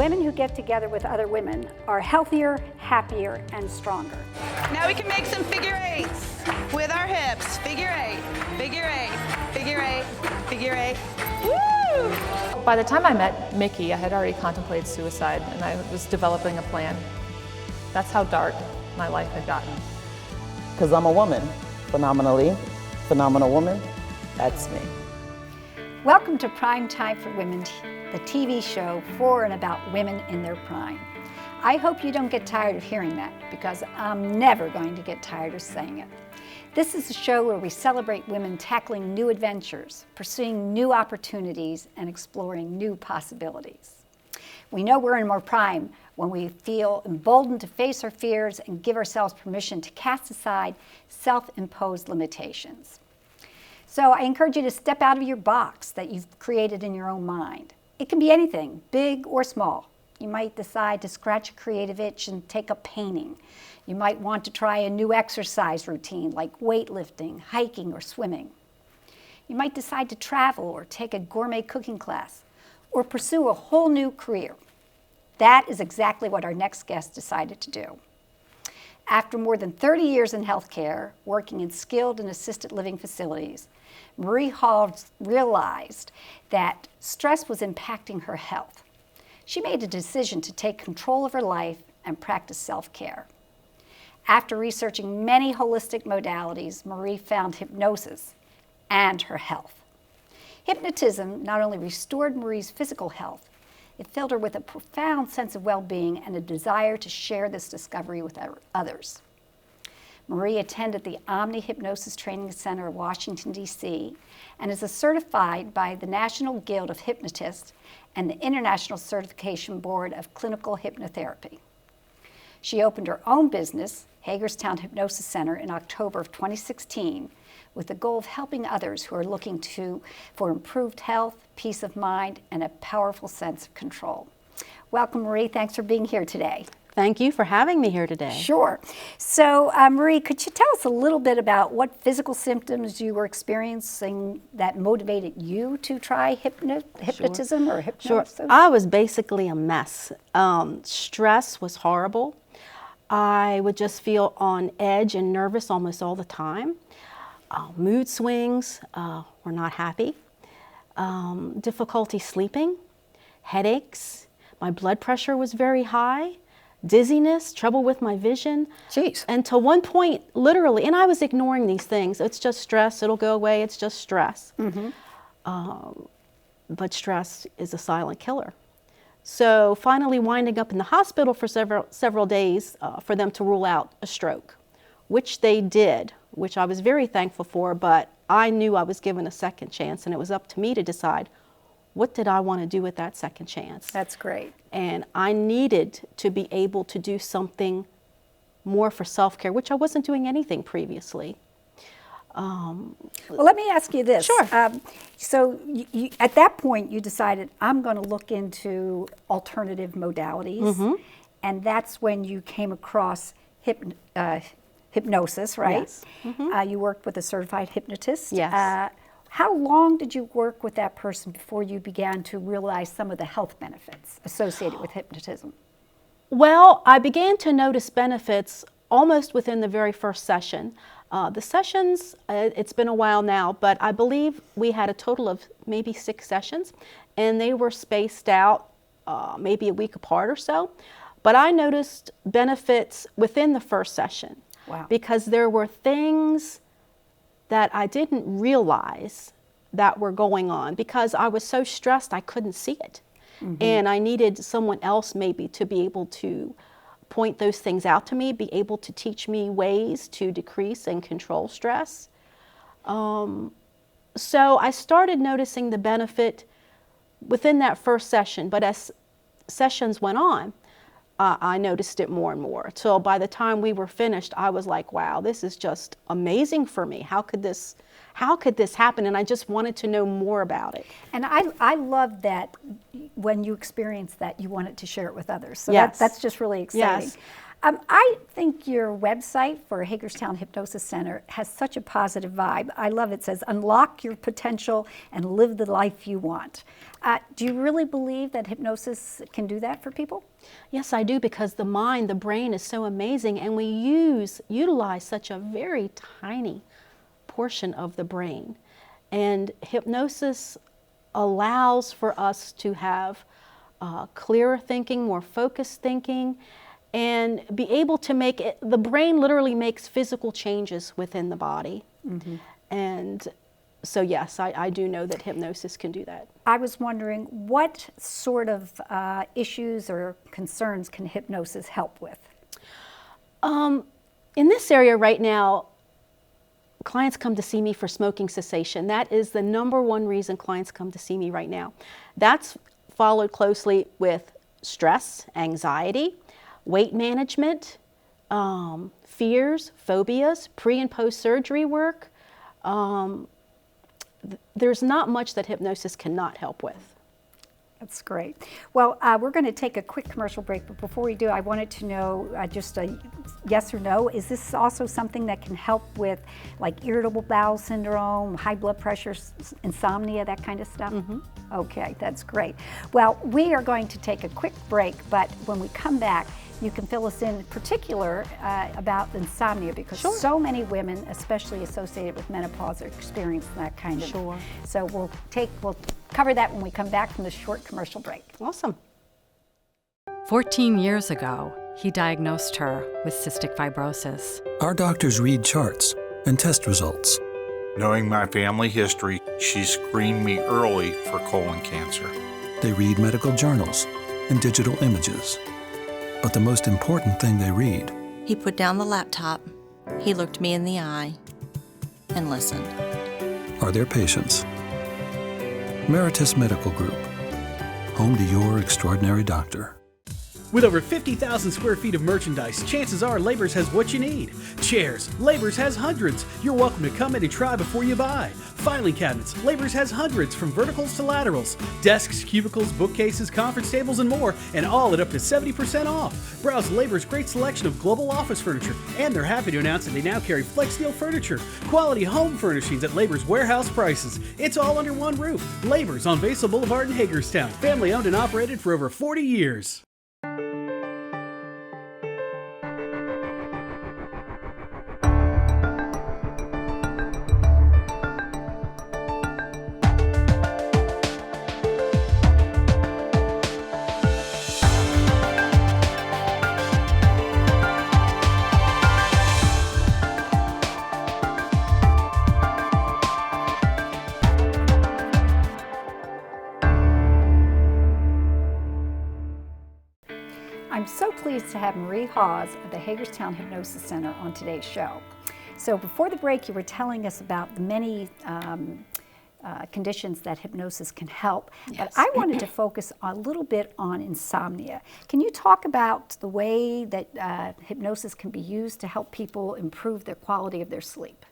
women who get together with other women are healthier, happier, and stronger. Now we can make some figure eights with our hips. Figure eight, figure eight, figure eight, figure eight. Woo! By the time I met Mickey, I had already contemplated suicide and I was developing a plan. That's how dark my life had gotten. Because I'm a woman, phenomenal woman, that's me. Welcome to Prime Time for Women, the TV show for and about women in their prime. I hope you don't get tired of hearing that, because I'm never going to get tired of saying it. This is a show where we celebrate women tackling new adventures, pursuing new opportunities, and exploring new possibilities. We know we're in more prime when we feel emboldened to face our fears and give ourselves permission to cast aside self-imposed limitations. So I encourage you to step out of your box that you've created in your own mind. It can be anything, big or small. You might decide to scratch a creative itch and take up painting. You might want to try a new exercise routine like weightlifting, hiking, or swimming. You might decide to travel or take a gourmet cooking class or pursue a whole new career. That is exactly what our next guest decided to do. After more than 30 years in healthcare, working in skilled and assisted living facilities, Marie Hall realized that stress was impacting her health. She made a decision to take control of her life and practice self-care. After researching many holistic modalities, Marie found hypnosis and her health. Hypnotism not only restored Marie's physical health, it filled her with a profound sense of well-being and a desire to share this discovery with others. Marie attended the Omni Hypnosis Training Center of Washington, D.C., and is certified by the National Guild of Hypnotists and the International Certification Board of Clinical Hypnotherapy. She opened her own business, Hagerstown Hypnosis Center, in October of 2016, with the goal of helping others who are looking for improved health, peace of mind, and a powerful sense of control. Welcome, Marie. Thanks for being here today. Thank you for having me here today. Sure. So, Marie, could you tell us a little bit about what physical symptoms you were experiencing that motivated you to try hypnotism or hypnosis? Sure. I was basically a mess. Stress was horrible. I would just feel on edge and nervous almost all the time. Mood swings, were not happy. Difficulty sleeping, headaches. My blood pressure was very high. Dizziness, trouble with my vision. Jeez. And to one point, literally, and I was ignoring these things. It's just stress, it'll go away, it's just stress. Mm-hmm. But stress is a silent killer. So finally winding up in the hospital for several days for them to rule out a stroke, which they did, which I was very thankful for, but I knew I was given a second chance, and it was up to me to decide, what did I want to do with that second chance? That's great. And I needed to be able to do something more for self-care, which I wasn't doing anything previously. Well, let me ask you this. Sure. So you, at that point, you decided, I'm going to look into alternative modalities. Mm-hmm. And that's when you came across hypnosis, right? Yes. Mm-hmm. You worked with a certified hypnotist. Yes. How long did you work with that person before you began to realize some of the health benefits associated with hypnotism? Well, I began to notice benefits almost within the very first session. The sessions, it's been a while now, but I believe we had a total of maybe 6 sessions, and they were spaced out maybe a week apart or so. But I noticed benefits within the first session. Wow. Because there were things that I didn't realize that were going on because I was so stressed I couldn't see it. Mm-hmm. And I needed someone else maybe to be able to point those things out to me, be able to teach me ways to decrease and control stress. So I started noticing the benefit within that first session, but as sessions went on, I noticed it more and more. So by the time we were finished, I was like, wow, this is just amazing for me. How could this happen? And I just wanted to know more about it. And I love that when you experienced that, you wanted to share it with others. So yes. that's just really exciting. Yes. I think your website for Hagerstown Hypnosis Center has such a positive vibe. I love it. It says, unlock your potential and live the life you want. Do you really believe that hypnosis can do that for people? Yes, I do, because the mind, the brain is so amazing, and we utilize such a very tiny portion of the brain. And hypnosis allows for us to have clearer thinking, more focused thinking, and be able to make it, the brain literally makes physical changes within the body. And so yes, I do know that hypnosis can do that. I was wondering, what sort of issues or concerns can hypnosis help with? In this area right now, clients come to see me for smoking cessation. That is the #1 reason clients come to see me right now. That's followed closely with stress, anxiety, weight management, fears, phobias, pre and post surgery work. There's not much that hypnosis cannot help with. That's great. Well, we're going to take a quick commercial break, but before we do, I wanted to know just a yes or no. Is this also something that can help with like irritable bowel syndrome, high blood pressure, insomnia, that kind of stuff? Okay, that's great. Well, we are going to take a quick break, but when we come back, you can fill us in particular about insomnia, because so many women, especially associated with menopause, are experiencing that kind of. So we'll cover that when we come back from this short commercial break. Awesome. 14 years ago, he diagnosed her with cystic fibrosis. Our doctors read charts and test results. Knowing my family history, she screened me early for colon cancer. They read medical journals and digital images. But the most important thing they read. He put down the laptop, he looked me in the eye, and listened. Are their patients. Meritus Medical Group, home to your extraordinary doctor. With over 50,000 square feet of merchandise, chances are Labors has what you need. Chairs, Labors has hundreds. You're welcome to come in and try before you buy. Filing cabinets, Labors has hundreds, from verticals to laterals. Desks, cubicles, bookcases, conference tables, and more, and all at up to 70% off. Browse Labor's great selection of global office furniture, and they're happy to announce that they now carry FlexSteel furniture, quality home furnishings at Labor's warehouse prices. It's all under one roof. Labor's on Vasel Boulevard in Hagerstown, family owned and operated for over 40 years. I'm so pleased to have Marie Hawes of the Hagerstown Hypnosis Center on today's show. So before the break, you were telling us about the many conditions that hypnosis can help, but I wanted to focus a little bit on insomnia. Can you talk about the way that hypnosis can be used to help people improve the quality of their sleep?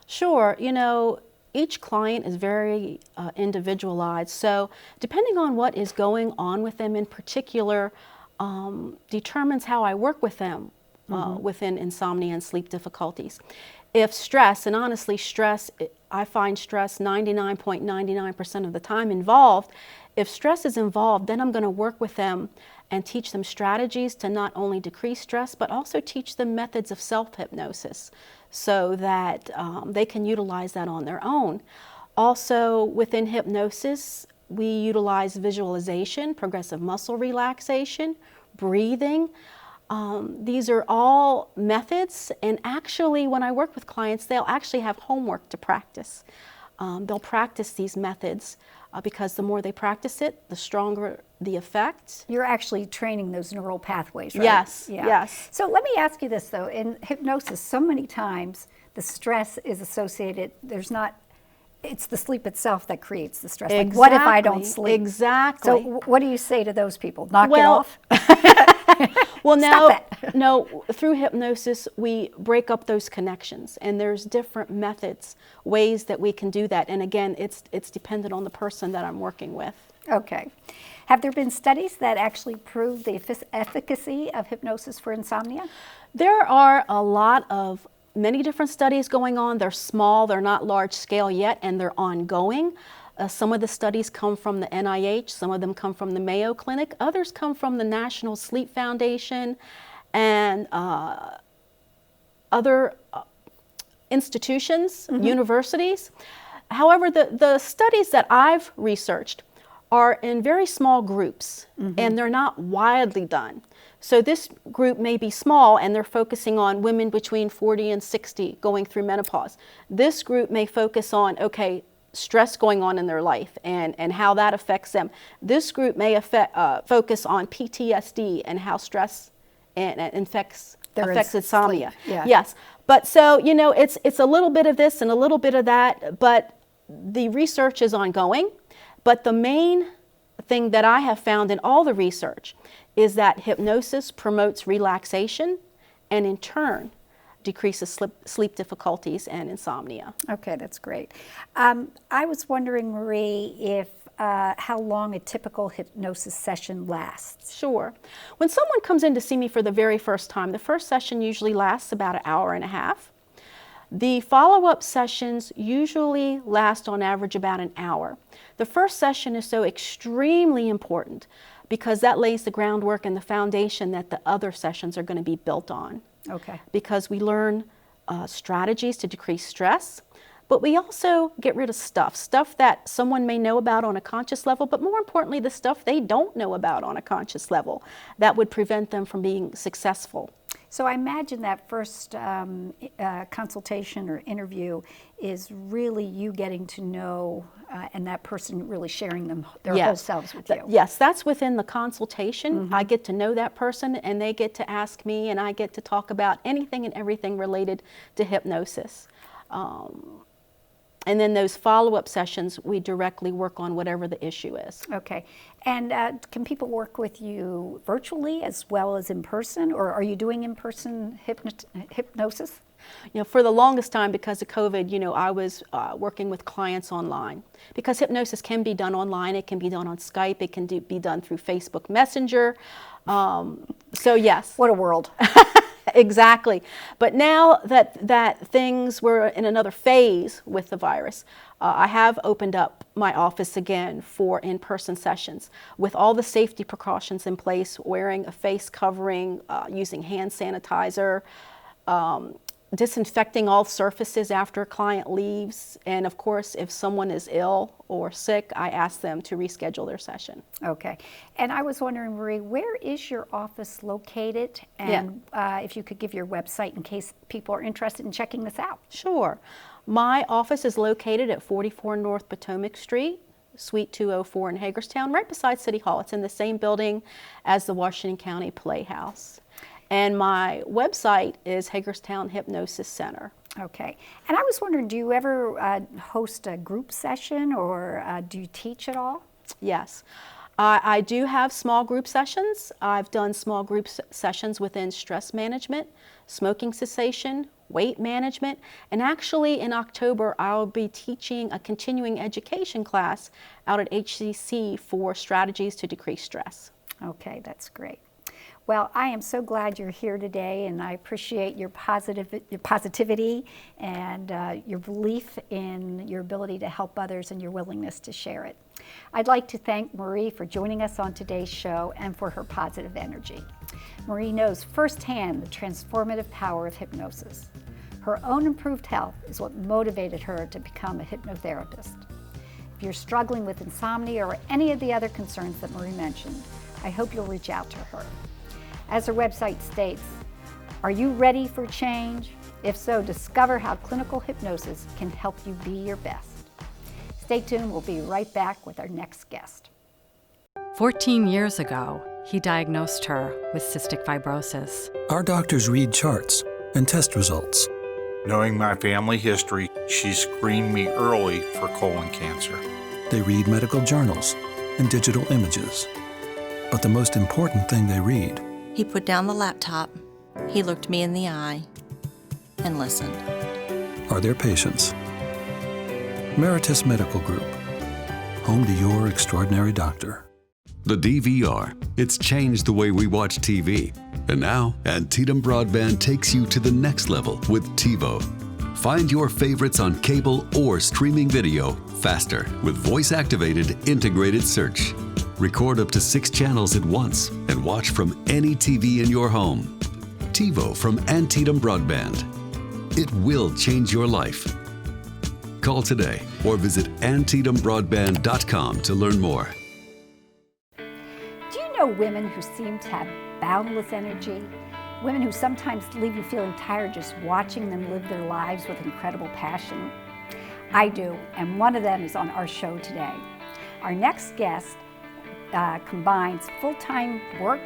Sure. You know, each client is very individualized, so depending on what is going on with them in particular, determines how I work with them within insomnia and sleep difficulties. If stress, and honestly stress, I find stress 99.99% of the time involved. If stress is involved, then I'm going to work with them and teach them strategies to not only decrease stress, but also teach them methods of self-hypnosis so that they can utilize that on their own. Also, within hypnosis, we utilize visualization, progressive muscle relaxation, breathing. These are all methods, and actually when I work with clients, they'll actually have homework to practice. They'll practice these methods because the more they practice it, the stronger the effect. You're actually training those neural pathways, right? Yes, yes. So let me ask you this though, in hypnosis, so many times the stress is associated, it's the sleep itself that creates the stress. Exactly. Like, what if I don't sleep? Exactly. So what do you say to those people? Knock it off? Well, now, Stop that. no, through hypnosis, we break up those connections, and there's different methods, ways that we can do that. And again, it's dependent on the person that I'm working with. Okay. Have there been studies that actually prove the efficacy of hypnosis for insomnia? There are many different studies going on. They're small, they're not large scale yet, and they're ongoing. Some of the studies come from the NIH, some of them come from the Mayo Clinic, others come from the National Sleep Foundation and other institutions, universities. However, the studies that I've researched are in very small groups, and they're not widely done. So this group may be small, and they're focusing on women between 40 and 60 going through menopause. This group may focus on, okay, stress going on in their life and how that affects them. This group may focus on PTSD and how stress affects insomnia. Yeah. Yes, but so, you know, it's a little bit of this and a little bit of that, but the research is ongoing. But the main thing that I have found in all the research is that hypnosis promotes relaxation and in turn decreases sleep difficulties and insomnia. Okay, that's great. I was wondering, Marie, if how long a typical hypnosis session lasts. Sure. When someone comes in to see me for the very first time, the first session usually lasts about an hour and a half. The follow-up sessions usually last on average about an hour. The first session is so extremely important because that lays the groundwork and the foundation that the other sessions are going to be built on. Okay. Because we learn strategies to decrease stress, but we also get rid of stuff that someone may know about on a conscious level, but more importantly, the stuff they don't know about on a conscious level that would prevent them from being successful. So I imagine that first consultation or interview is really you getting to know and that person really sharing their whole selves with you. Yes, that's within the consultation. I get to know that person and they get to ask me and I get to talk about anything and everything related to hypnosis. And then those follow-up sessions, we directly work on whatever the issue is. Okay. And can people work with you virtually as well as in person, or are you doing in-person hypnosis? You know, for the longest time, because of COVID, you know, I was working with clients online. Because hypnosis can be done online, it can be done on Skype, it can be done through Facebook Messenger. So yes. What a world. Exactly. But now that things were in another phase with the virus, I have opened up my office again for in-person sessions with all the safety precautions in place, wearing a face covering, using hand sanitizer, disinfecting all surfaces after a client leaves. And of course, if someone is ill or sick, I ask them to reschedule their session. Okay. And I was wondering, Marie, where is your office located? And if you could give your website in case people are interested in checking this out. Sure. My office is located at 44 North Potomac Street, Suite 204 in Hagerstown, right beside City Hall. It's in the same building as the Washington County Playhouse. And my website is Hagerstown Hypnosis Center. Okay. And I was wondering, do you ever host a group session or do you teach at all? Yes. I do have small group sessions. I've done small group sessions within stress management, smoking cessation, weight management, and actually in October I'll be teaching a continuing education class out at HCC for strategies to decrease stress. Okay, that's great. Well, I am so glad you're here today, and I appreciate your positivity and your belief in your ability to help others and your willingness to share it. I'd like to thank Marie for joining us on today's show and for her positive energy. Marie knows firsthand the transformative power of hypnosis. Her own improved health is what motivated her to become a hypnotherapist. If you're struggling with insomnia or any of the other concerns that Marie mentioned, I hope you'll reach out to her. As her website states, are you ready for change? If so, discover how clinical hypnosis can help you be your best. Stay tuned, we'll be right back with our next guest. 14 years ago, he diagnosed her with cystic fibrosis. Our doctors read charts and test results. Knowing my family history, she screened me early for colon cancer. They read medical journals and digital images. But the most important thing they read He put down the laptop, he looked me in the eye, and listened. Are there patients? Meritus Medical Group, home to your extraordinary doctor. The DVR, it's changed the way we watch TV. And now, Antietam Broadband takes you to the next level with TiVo. Find your favorites on cable or streaming video faster with voice-activated integrated search. Record up to 6 channels at once and watch from any TV in your home. TiVo from Antietam Broadband. It will change your life. Call today or visit AntietamBroadband.com to learn more. Do you know women who seem to have boundless energy? Women who sometimes leave you feeling tired just watching them live their lives with incredible passion? I do, and one of them is on our show today. Our next guest combines full-time work,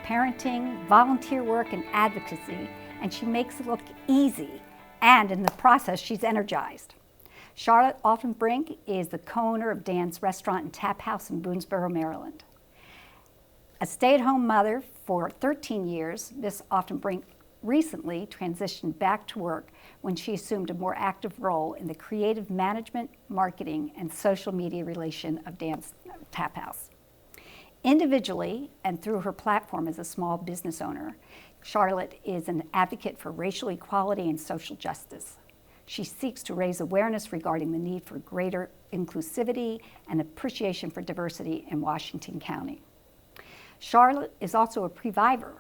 parenting, volunteer work, and advocacy, and she makes it look easy, and in the process, she's energized. Charlotte Altenbrink is the co-owner of Dan's Restaurant and Tap House in Boonesboro, Maryland. A stay-at-home mother for 13 years, Ms. Altenbrink recently transitioned back to work when she assumed a more active role in the creative management, marketing, and social media relation of Dan's Tap House. Individually, and through her platform as a small business owner, Charlotte is an advocate for racial equality and social justice. She seeks to raise awareness regarding the need for greater inclusivity and appreciation for diversity in Washington County. Charlotte is also a previvor.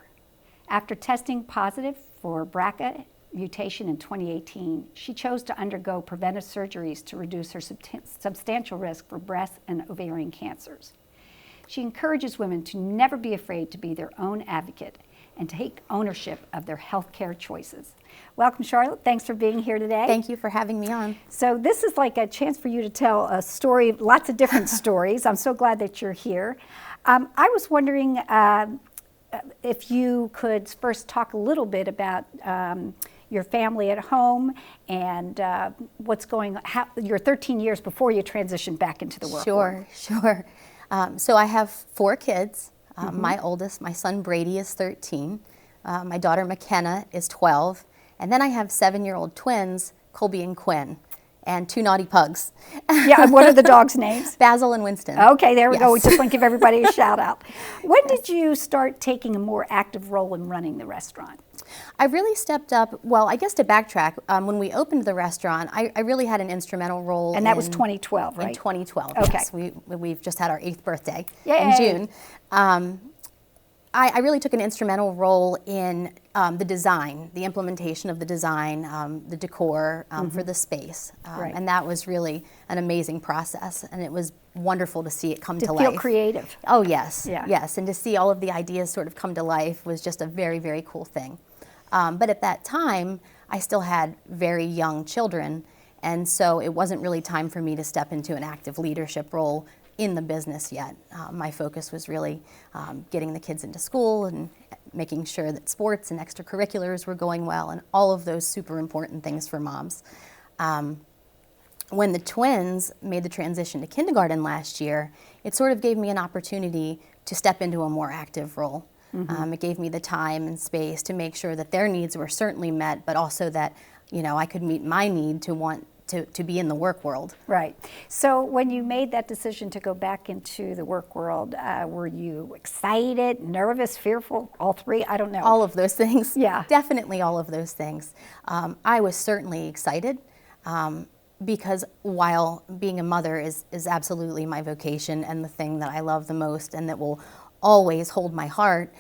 After testing positive for BRCA mutation in 2018, she chose to undergo preventive surgeries to reduce her substantial risk for breast and ovarian cancers. She encourages women to never be afraid to be their own advocate and take ownership of their healthcare choices. Welcome, Charlotte. Thanks for being here today. Thank you for having me on. So this is like a chance for you to tell a story, lots of different stories. I'm so glad that you're here. I was wondering if you could first talk a little bit about your family at home and what's going on, your 13 years before you transitioned back into the work world. Sure. So I have 4 kids. My oldest, my son Brady, is 13. My daughter McKenna is 12. And then I have 7-year-old twins, Colby and Quinn, and 2 naughty pugs. Yeah, and what are the dogs' names? Basil and Winston. Okay, there we go. We just want to give everybody a shout out. When did you start taking a more active role in running the restaurant? I really stepped up, well, I guess to backtrack, when we opened the restaurant, I really had an instrumental role. And that was 2012, right? In 2012, okay. Yes. We've just had our 8th birthday Yay. in June. I really took an instrumental role in the design, the implementation of the design, the decor for the space. Right. And that was really an amazing process, and it was wonderful to see it come to life. To feel creative. Oh, yes. Yeah. Yes, and to see all of the ideas sort of come to life was just a very, very cool thing. But at that time, I still had very young children, and so it wasn't really time for me to step into an active leadership role in the business yet. My focus was really getting the kids into school and making sure that sports and extracurriculars were going well and all of those super important things for moms. When the twins made the transition to kindergarten last year, it sort of gave me an opportunity to step into a more active role. It gave me the time and space to make sure that their needs were certainly met, but also that, you know, I could meet my need to want to be in the work world. Right. So when you made that decision to go back into the work world, were you excited, nervous, fearful, all 3? I don't know. All of those things. Yeah. Definitely all of those things. I was certainly excited because while being a mother is absolutely my vocation and the thing that I love the most and that will always hold my heart,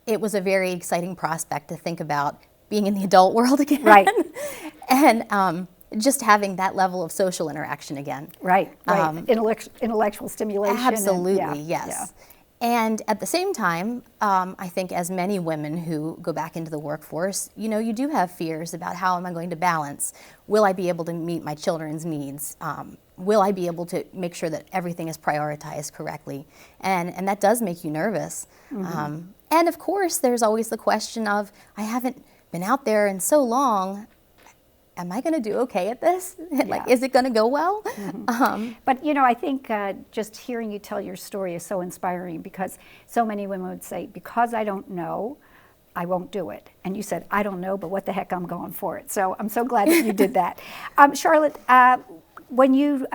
it was a very exciting prospect to think about being in the adult world again. Right. And just having that level of social interaction again. Right. Intellectual stimulation. Absolutely, yes. Yeah. And at the same time, I think as many women who go back into the workforce, you know, you do have fears about how am I going to balance? Will I be able to meet my children's needs? Will I be able to make sure that everything is prioritized correctly? And that does make you nervous. And of course, there's always the question of, I haven't been out there in so long, am I going to do okay at this? Like, is it going to go well? But you know, I think just hearing you tell your story is so inspiring, because so many women would say, because I don't know, I won't do it. And you said, I don't know, but what the heck, I'm going for it. So I'm so glad that you did that. Charlotte, when you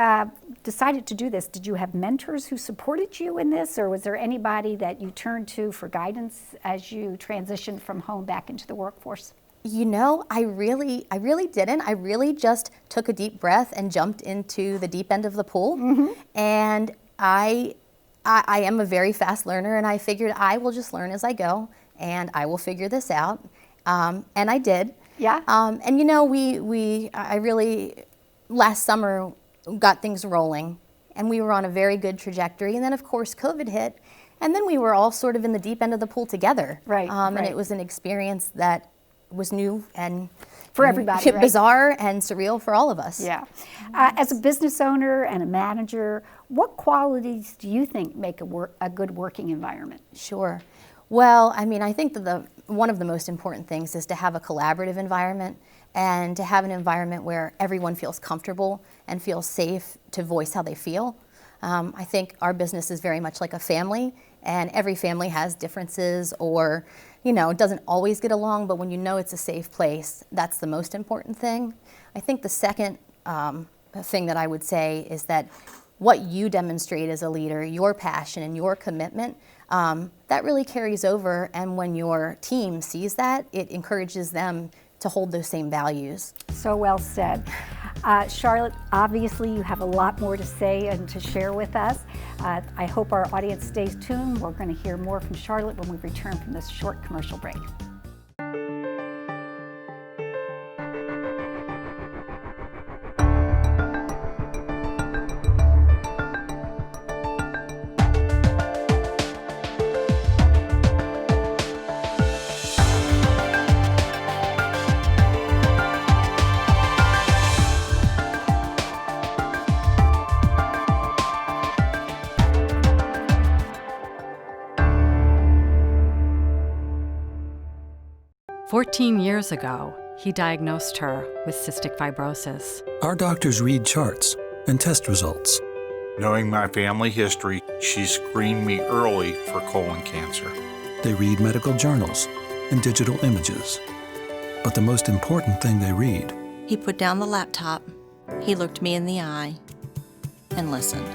decided to do this, did you have mentors who supported you in this, or was there anybody that you turned to for guidance as you transitioned from home back into the workforce? You know, I really didn't. I really just took a deep breath and jumped into the deep end of the pool. And I am a very fast learner, and I figured I will just learn as I go, and I will figure this out. And I did. Yeah. And you know, I really, last summer, got things rolling, and we were on a very good trajectory. And then, of course, COVID hit, and then we were all sort of in the deep end of the pool together. Right. And it was an experience that was new and for everybody, right? Bizarre and surreal for all of us. Yeah. As a business owner and a manager, what qualities do you think make a good working environment? Sure. Well, I mean, I think that one of the most important things is to have a collaborative environment, and to have an environment where everyone feels comfortable and feels safe to voice how they feel. I think our business is very much like a family, and every family has differences, or, you know, it doesn't always get along, but when you know it's a safe place, that's the most important thing. I think the second thing that I would say is that what you demonstrate as a leader, your passion and your commitment, that really carries over, and when your team sees that, it encourages them to hold those same values. So well said. Charlotte, obviously you have a lot more to say and to share with us. I hope our audience stays tuned. We're going to hear more from Charlotte when we return from this short commercial break. "14 years ago, he diagnosed her with cystic fibrosis. Our doctors read charts and test results. Knowing my family history, she screened me early for colon cancer. They read medical journals and digital images. But the most important thing they read, He put down the laptop, he looked me in the eye, and listened.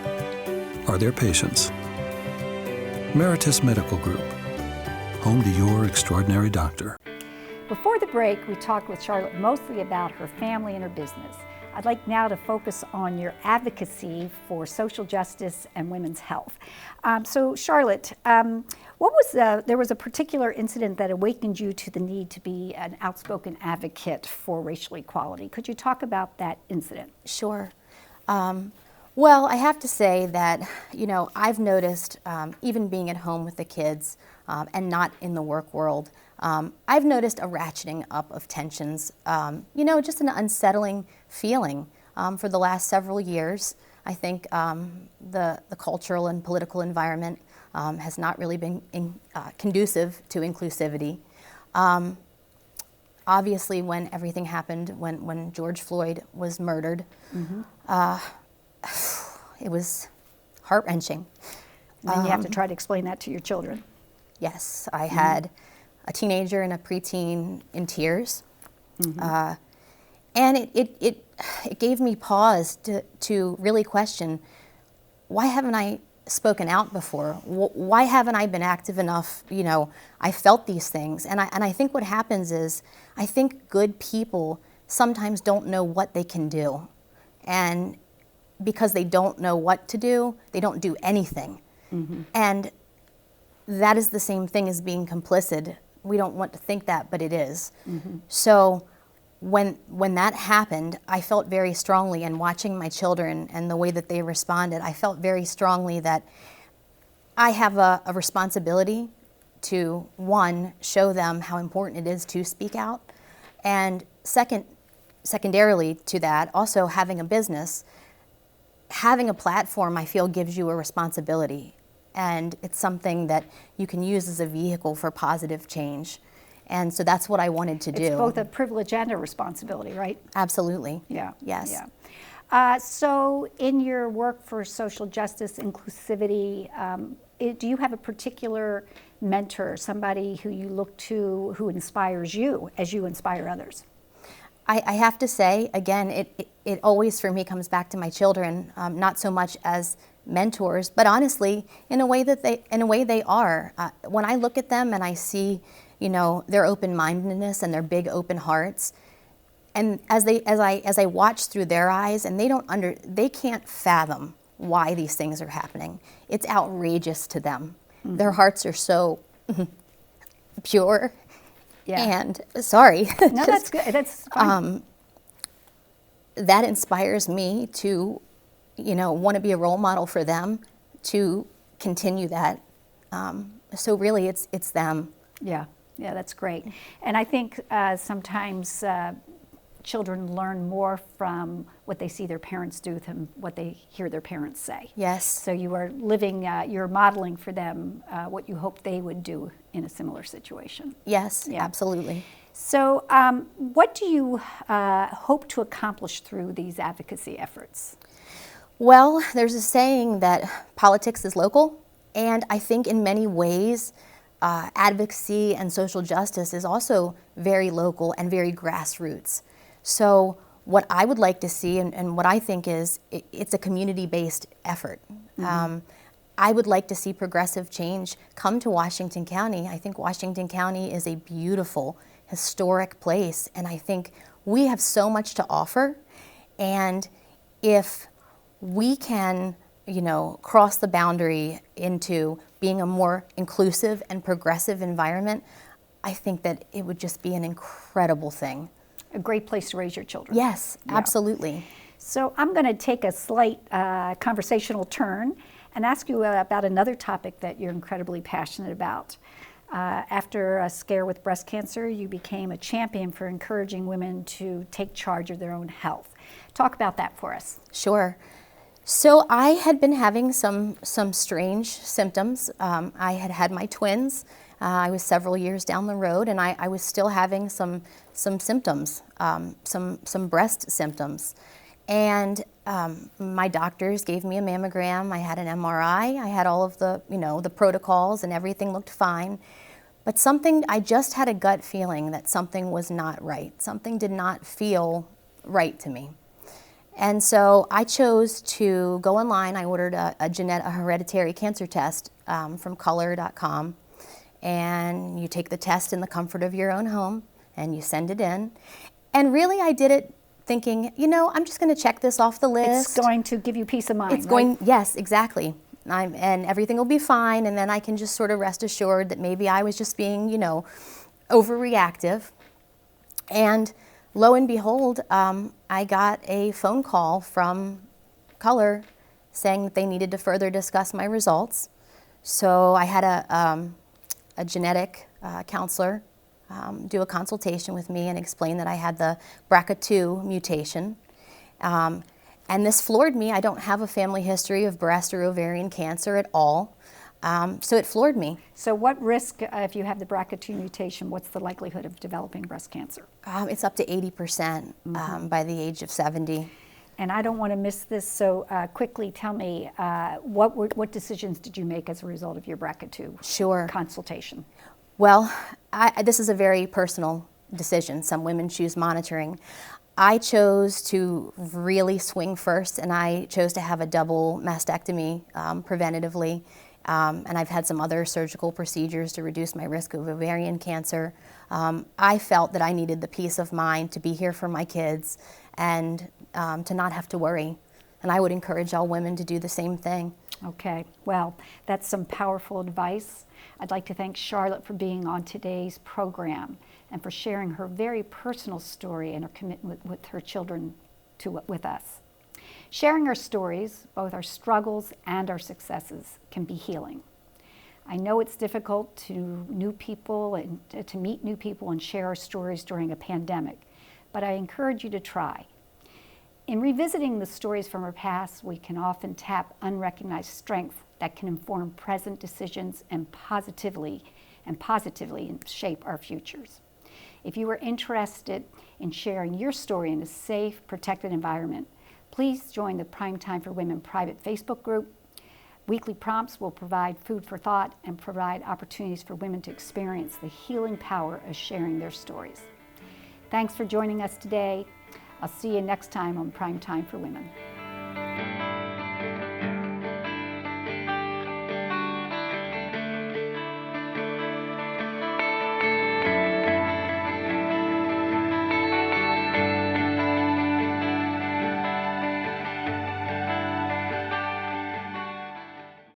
are their patients. Meritus Medical Group, home to your extraordinary doctor. Before the break, we talked with Charlotte mostly about her family and her business. I'd like now to focus on your advocacy for social justice and women's health. So Charlotte, there was a particular incident that awakened you to the need to be an outspoken advocate for racial equality. Could you talk about that incident? Sure. Well, I have to say that, you know, I've noticed, even being at home with the kids and not in the work world, I've noticed a ratcheting up of tensions, you know, just an unsettling feeling for the last several years. I think the cultural and political environment has not really been conducive to inclusivity. Obviously, when everything happened, when George Floyd was murdered, it was heart-wrenching. And you have to try to explain that to your children. Yes, I had a teenager and a preteen in tears. And it gave me pause to really question, why haven't I spoken out before? Why haven't I been active enough? You know, I felt these things. And I think what happens is, I think good people sometimes don't know what they can do. And because they don't know what to do, they don't do anything. And that is the same thing as being complicit. We don't want to think that, but it is. So when that happened, I felt very strongly, and watching my children and the way that they responded, I felt very strongly that I have a responsibility to, one, show them how important it is to speak out, and secondarily to that, also having a business, having a platform, I feel, gives you a responsibility. And it's something that you can use as a vehicle for positive change. And so that's what I wanted to do. It's both a privilege and a responsibility, right? Absolutely. Yeah. Yes. Yeah. So in your work for social justice, inclusivity, do you have a particular mentor, somebody who you look to who inspires you as you inspire others? I have to say, again, it always for me comes back to my children, not so much as mentors, but honestly, in a way they are. When I look at them and I see, their open-mindedness and their big open hearts, and as I watch through their eyes, and they can't fathom why these things are happening. It's outrageous to them. Mm-hmm. Their hearts are so pure. Yeah. And sorry. No, that's good. That's fine. That inspires me to, want to be a role model for them, to continue that. So really, it's them. Yeah, that's great. And I think sometimes children learn more from what they see their parents do than what they hear their parents say. Yes. So you are you're modeling for them what you hope they would do in a similar situation. Yes, absolutely. So what do you hope to accomplish through these advocacy efforts? Well, there's a saying that politics is local, and I think in many ways advocacy and social justice is also very local and very grassroots. So what I would like to see, and what I think is, it's a community-based effort. Mm-hmm. I would like to see progressive change come to Washington County. I think Washington County is a beautiful, historic place, and I think we have so much to offer. And if we can, cross the boundary into being a more inclusive and progressive environment, I think that it would just be an incredible thing. A great place to raise your children. Yes, absolutely. So I'm going to take a slight conversational turn and ask you about another topic that you're incredibly passionate about. After a scare with breast cancer, you became a champion for encouraging women to take charge of their own health. Talk about that for us. Sure. So I had been having some strange symptoms. I had my twins. I was several years down the road, and I was still having some symptoms, some breast symptoms. And my doctors gave me a mammogram. I had an MRI. I had all of the, the protocols, and everything looked fine. But I just had a gut feeling that something was not right. Something did not feel right to me. And so I chose to go online. I ordered a hereditary cancer test from Color.com. And you take the test in the comfort of your own home, and you send it in. And really, I did it thinking, I'm just going to check this off the list. It's going to give you peace of mind. It's going, yes, exactly. And everything will be fine, and then I can just sort of rest assured that maybe I was just being, overreactive. And lo and behold, I got a phone call from Color saying that they needed to further discuss my results. So I had a genetic counselor do a consultation with me and explain that I had the BRCA2 mutation. And this floored me. I don't have a family history of breast or ovarian cancer at all. So it floored me. So what risk, if you have the BRCA2 mutation, what's the likelihood of developing breast cancer? It's up to 80% by the age of 70. And I don't want to miss this, so quickly tell me, what decisions did you make as a result of your BRCA2 consultation? Well, this is a very personal decision. Some women choose monitoring. I chose to really swing first, and I chose to have a double mastectomy preventatively. And I've had some other surgical procedures to reduce my risk of ovarian cancer. I felt that I needed the peace of mind to be here for my kids and to not have to worry. And I would encourage all women to do the same thing. Okay, well, that's some powerful advice. I'd like to thank Charlotte for being on today's program and for sharing her very personal story and her commitment with her children with us. Sharing our stories, both our struggles and our successes, can be healing. I know it's difficult to new people and to meet new people and share our stories during a pandemic, but I encourage you to try. In revisiting the stories from our past, we can often tap unrecognized strength that can inform present decisions and positively and positively shape our futures. If you are interested in sharing your story in a safe, protected environment, please join the Primetime for Women private Facebook group. Weekly prompts will provide food for thought and provide opportunities for women to experience the healing power of sharing their stories. Thanks for joining us today. I'll see you next time on Primetime for Women.